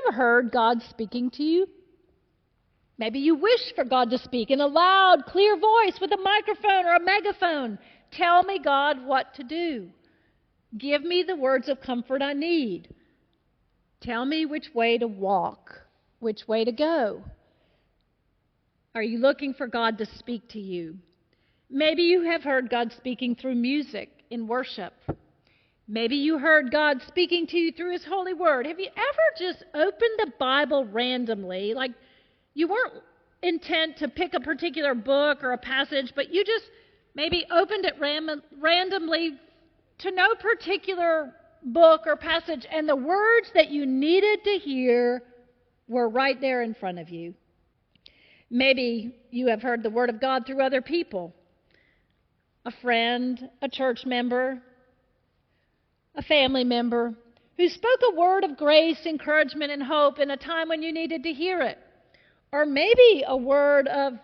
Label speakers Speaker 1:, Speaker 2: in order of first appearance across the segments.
Speaker 1: ever heard God speaking to you? Maybe you wish for God to speak in a loud, clear voice with a microphone or a megaphone. Tell me, God, what to do. Give me the words of comfort I need. Tell me which way to walk, which way to go. Are you looking for God to speak to you? Maybe you have heard God speaking through music in worship. Maybe you heard God speaking to you through His holy word. Have you ever just opened the Bible randomly? Like you weren't intent to pick a particular book or a passage, but you just maybe opened it randomly to no particular book or passage, and the words that you needed to hear were right there in front of you. Maybe you have heard the word of God through other people. A friend, a church member, a family member who spoke a word of grace, encouragement, and hope in a time when you needed to hear it. Or maybe a word of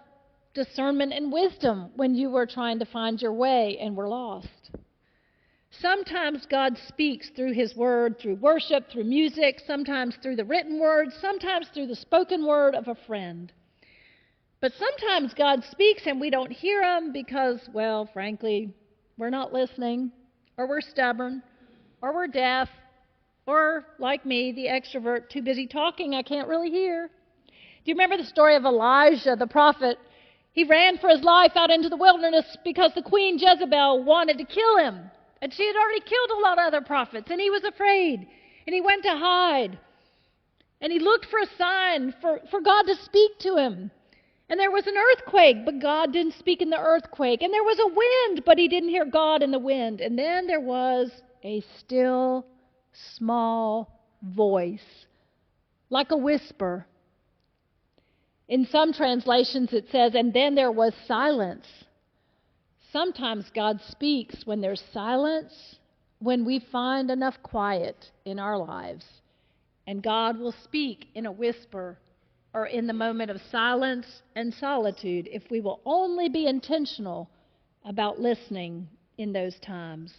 Speaker 1: discernment and wisdom when you were trying to find your way and were lost. Sometimes God speaks through His word, through worship, through music, sometimes through the written word, sometimes through the spoken word of a friend. But sometimes God speaks and we don't hear Him because, well, frankly, we're not listening, or we're stubborn, or we're deaf, or, like me, the extrovert, too busy talking, I can't really hear. Do you remember the story of Elijah, the prophet? He ran for his life out into the wilderness because the queen Jezebel wanted to kill him. And she had already killed a lot of other prophets, and he was afraid. And he went to hide. And he looked for a sign for God to speak to him. And there was an earthquake, but God didn't speak in the earthquake. And there was a wind, but he didn't hear God in the wind. And then there was a still, small voice, like a whisper. In some translations it says, and then there was silence. Sometimes God speaks when there's silence, when we find enough quiet in our lives. And God will speak in a whisper or in the moment of silence and solitude if we will only be intentional about listening in those times.